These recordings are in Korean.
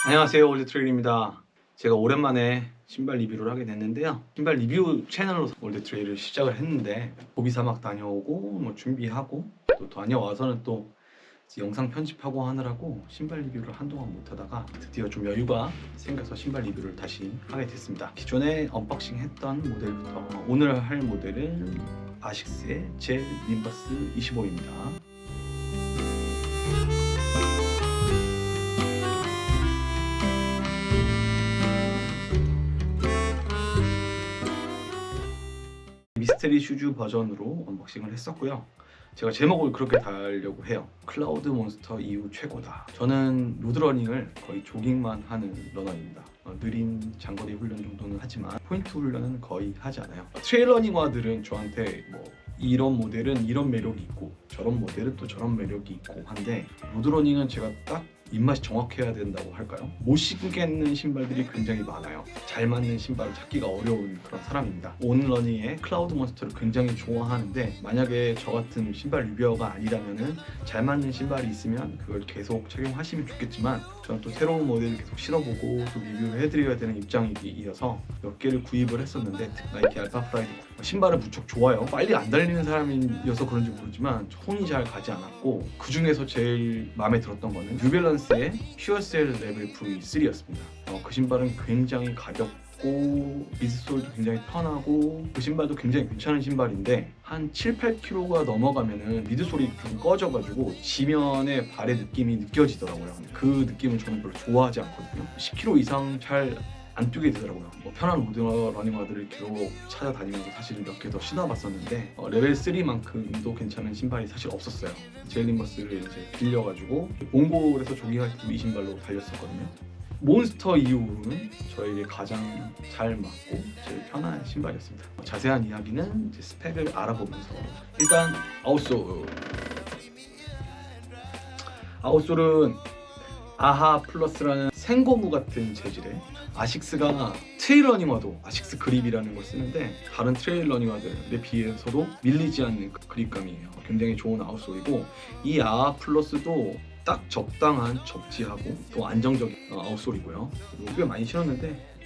안녕하세요, 올드트레일입니다. 제가 오랜만에 신발 리뷰를 하게 됐는데요. 신발 리뷰 채널로 올드트레일을 시작을 했는데 고비 사막 다녀오고 뭐 준비하고 또 다녀와서는 또 영상 편집하고 하느라고 신발 리뷰를 한동안 못하다가 드디어 좀 여유가 생겨서 신발 리뷰를 다시 하게 됐습니다. 기존에 언박싱 했던 모델부터 오늘 할 모델은 아식스의 젤 님버스 25입니다. 미스테리 슈즈 버전으로 언박싱을 했었고요. 제가 제목을 그렇게 달려고 해요. 클라우드 몬스터 이후 최고다. 저는 로드러닝을 거의 조깅만 하는 러너입니다. 느린 장거리 훈련 정도는 하지만 포인트 훈련은 거의 하지 않아요. 트레일 러닝화들은 저한테 뭐 이런 모델은 이런 매력이 있고 저런 모델은 또 저런 매력이 있고 한데 로드러닝은 제가 딱 입맛이 정확해야 된다고 할까요? 못 신겠는 신발들이 굉장히 많아요. 잘 맞는 신발을 찾기가 어려운 그런 사람입니다. 온러닝의 클라우드 몬스터를 굉장히 좋아하는데 만약에 저 같은 신발 리뷰어가 아니라면은 잘 맞는 신발이 있으면 그걸 계속 착용하시면 좋겠지만 저는 또 새로운 모델을 계속 신어보고 또 리뷰를 해드려야 되는 입장이어서 몇 개를 구입을 했었는데 나이키 알파 프라이드 신발은 무척 좋아요. 빨리 안 달리는 사람이어서 그런지 모르지만 손이 잘 가지 않았고 그 중에서 제일 마음에 들었던 거는 뉴밸런스의 퓨어셀 레벨 V3였습니다. 그 신발은 굉장히 가볍고 미드솔도 굉장히 편하고 그 신발도 굉장히 괜찮은 신발인데 한 7, 8kg가 넘어가면은 미드솔이 좀 꺼져가지고 지면에 발의 느낌이 느껴지더라고요. 그 느낌은 저는 별로 좋아하지 않거든요. 10kg 이상 잘 안 뛰게 되더라고요. 편한 로드러닝화들을 계속 찾아다니면서 사실 몇 개 더 신어봤었는데 레벨 3만큼도 괜찮은 신발이 사실 없었어요. 젤 님버스를 이제 빌려가지고 몽골에서 조깅할 때 이 신발로 달렸었거든요. 몬스터 이후로는 저에게 가장 잘 맞고 제일 편한 신발이었습니다. 자세한 이야기는 이제 스펙을 알아보면서 일단 아웃솔은 아하 플러스라는 생고무 같은 재질의 아식스가 트레일 러닝화도 아식스 그립이라는 걸 쓰는데 다른 트레일 러닝화들에 비해서도 밀리지 않는 그립감이에요. 굉장히 좋은 아웃솔이고 이 아하 플러스도 딱 적당한 접지하고 또 안정적인 아웃솔이고요. 꽤 많이 신었는데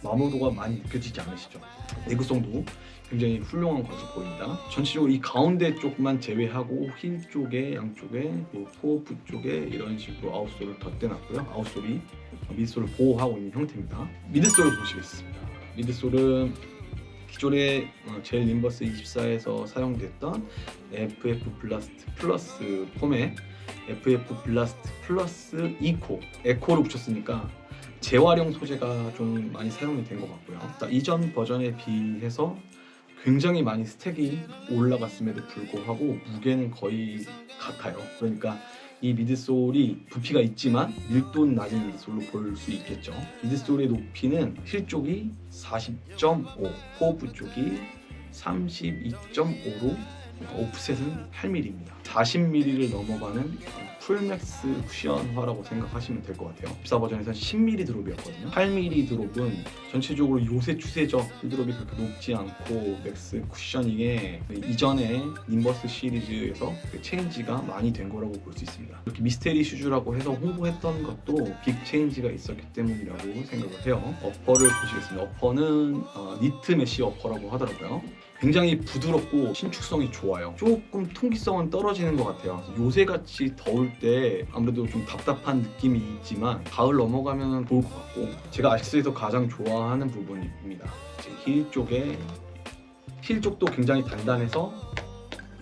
마모도가 많이 느껴지지 않으시죠? 내구성도 굉장히 훌륭한 것으로 보입니다. 전체적으로 이 가운데 쪽만 제외하고 힐 쪽에 양쪽에 포어프 쪽에 이런 식으로 아웃솔을 덧대놨고요. 아웃솔이 미드솔을 보호하고 있는 형태입니다. 미드솔을 보시겠습니다. 미드솔은 기존의 젤 님버스 24에서 사용됐던 FF 블라스트 플러스 폼의 FF 블라스트 플러스 에코를 붙였으니까 재활용 소재가 좀 많이 사용이 된 것 같고요. 이전 버전에 비해서 굉장히 많이 스택이 올라갔음에도 불구하고 무게는 거의 같아요. 그러니까 이 미드솔이 부피가 있지만 밀도는 낮은 미드솔로 볼 수 있겠죠. 미드솔의 높이는 힐 쪽이 40.5, 포어프 쪽이 32.5로 오프셋은 8mm입니다. 40mm를 넘어가는 풀맥스 쿠션화라고 생각하시면 될 것 같아요. 14버전에서는 10mm 드롭이었거든요. 8mm 드롭은 전체적으로 요새 추세죠. 드롭이 그렇게 높지 않고 맥스 쿠셔닝에 이전에 님버스 시리즈에서 체인지가 많이 된 거라고 볼 수 있습니다. 이렇게 미스테리 슈즈라고 해서 홍보했던 것도 빅 체인지가 있었기 때문이라고 생각을 해요. 어퍼를 보시겠습니다. 어퍼는 니트 메쉬 어퍼라고 하더라고요. 굉장히 부드럽고 신축성이 좋아요. 조금 통기성은 떨어지는 것 같아요. 요새같이 더울 때 아무래도 좀 답답한 느낌이 있지만 가을 넘어가면 좋을 것 같고 제가 아식스에서 가장 좋아하는 부분입니다. 힐 쪽도 굉장히 단단해서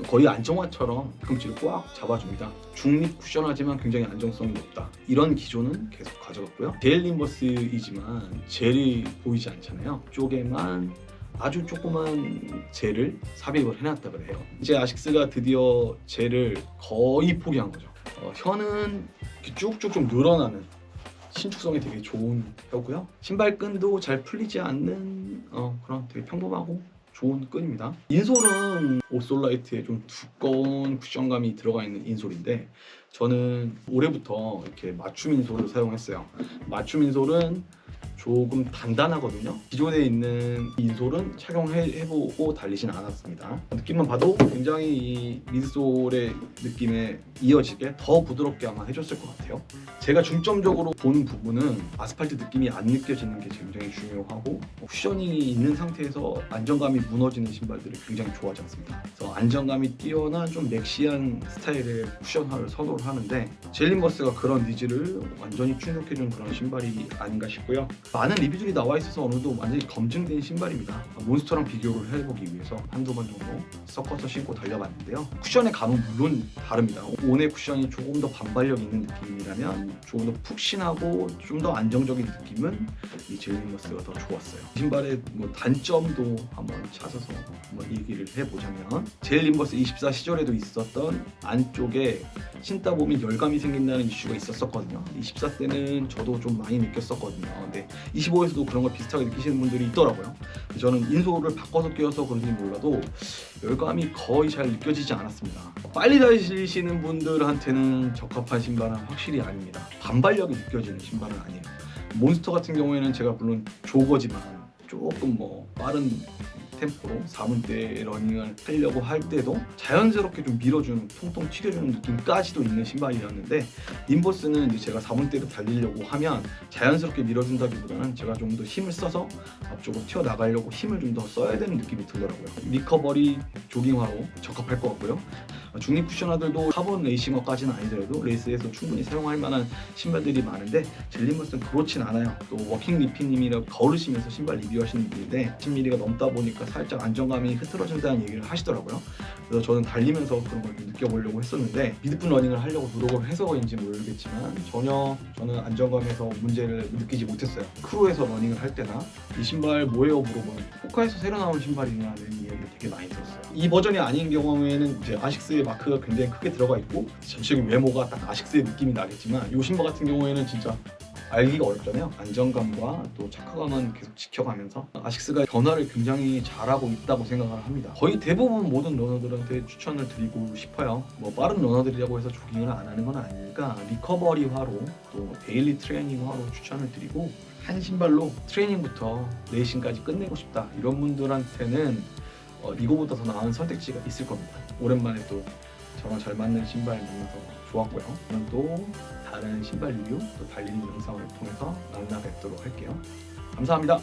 거의 안정화처럼 뒤꿈치를 꽉 잡아줍니다. 중립 쿠션하지만 굉장히 안정성이 높다. 이런 기조는 계속 가져갔고요. 젤 님버스이지만 젤이 보이지 않잖아요. 쪽에만 아주 조그만 젤을 삽입을 해놨다 그래요. 이제 아식스가 드디어 젤을 거의 포기한 거죠. 혀는 쭉쭉 좀 늘어나는 신축성이 되게 좋은 혀고요. 신발끈도 잘 풀리지 않는 그런 되게 평범하고 좋은 끈입니다. 인솔은 오솔라이트에 좀 두꺼운 쿠션감이 들어가 있는 인솔인데 저는 올해부터 이렇게 맞춤 인솔을 사용했어요. 맞춤 인솔은 조금 단단하거든요. 기존에 있는 인솔은 착용해보고 달리진 않았습니다. 느낌만 봐도 굉장히 이 미드솔의 느낌에 이어지게 더 부드럽게 아마 해줬을 것 같아요. 제가 중점적으로 보는 부분은 아스팔트 느낌이 안 느껴지는 게 굉장히 중요하고, 쿠셔닝이 있는 상태에서 안정감이 무너지는 신발들을 굉장히 좋아하지 않습니다. 그래서 안정감이 뛰어난 좀 맥시한 스타일의 쿠션화를 선호를 하는데, 젤린버스가 그런 니즈를 완전히 충족해주는 그런 신발이 아닌가 싶고요. 많은 리뷰들이 나와 있어서 어느 정도 완전히 검증된 신발입니다. 몬스터랑 비교를 해보기 위해서 한두 번 정도 섞어서 신고 달려봤는데요. 쿠션의 감은 물론 다릅니다. 온의 쿠션이 조금 더 반발력 있는 느낌이라면 조금 더 푹신하고 좀 더 안정적인 느낌은 이 젤린버스가 더 좋았어요. 이 신발의 단점도 한번 찾아서 한번 얘기를 해보자면, 젤린버스 24 시절에도 있었던 안쪽에 신다 보면 열감이 생긴다는 이슈가 있었거든요. 24 때는 저도 좀 많이 느꼈었거든요. 근데 25에서도 그런 걸 비슷하게 느끼시는 분들이 있더라고요. 저는 인솔을 바꿔서 끼워서 그런지 몰라도 열감이 거의 잘 느껴지지 않았습니다. 빨리 달리시는 분들한테는 적합한 신발은 확실히 아닙니다. 반발력이 느껴지는 신발은 아니에요. 몬스터 같은 경우에는 제가 물론 조거지만 조금 빠른 템포로 4분대 러닝을 하려고 할 때도 자연스럽게 좀 밀어주는, 통통 튀겨주는 느낌까지도 있는 신발이었는데, 님버스는 이제 제가 4분대로 달리려고 하면 자연스럽게 밀어준다기보다는 제가 좀 더 힘을 써서 앞쪽으로 튀어나가려고 힘을 좀 더 써야 되는 느낌이 들더라고요. 리커버리 조깅화로 적합할 것 같고요. 중립 쿠셔너들도 카본 레이싱화까지는 아니더라도 레이스에서 충분히 사용할 만한 신발들이 많은데, 젤린버스는 그렇진 않아요. 또 워킹 리피님이라고 걸으시면서 신발 리뷰하시는 분인데 10mm가 넘다 보니까 살짝 안정감이 흐트러진다는 얘기를 하시더라고요. 그래서 저는 달리면서 그런 걸 좀 느껴보려고 했었는데, 미드풀 러닝을 하려고 노력을 해서인지 모르겠지만 전혀 저는 안정감에서 문제를 느끼지 못했어요. 크루에서 러닝을 할 때나 이 신발 뭐예요 물어보면 포카에서 새로 나온 신발이냐는 이야기를 되게 많이 들었어요. 이 버전이 아닌 경우에는 이제 아식스의 마크가 굉장히 크게 들어가 있고 전체적인 외모가 딱 아식스의 느낌이 나겠지만, 이 신발 같은 경우에는 진짜 알기가 어렵잖아요. 안정감과 또 착화감은 계속 지켜가면서 아식스가 변화를 굉장히 잘하고 있다고 생각을 합니다. 거의 대부분 모든 러너들한테 추천을 드리고 싶어요. 빠른 러너들이라고 해서 조깅을 안 하는 건 아니니까 리커버리화로 또 데일리 트레이닝화로 추천을 드리고, 한 신발로 트레이닝부터 레이싱까지 끝내고 싶다 이런 분들한테는 이거보다 더 나은 선택지가 있을 겁니다. 오랜만에 또 저랑 잘 맞는 신발 만나서 좋았고요. 저는 또 다른 신발 리뷰, 또 달리는 영상을 통해서 만나 뵙도록 할게요. 감사합니다.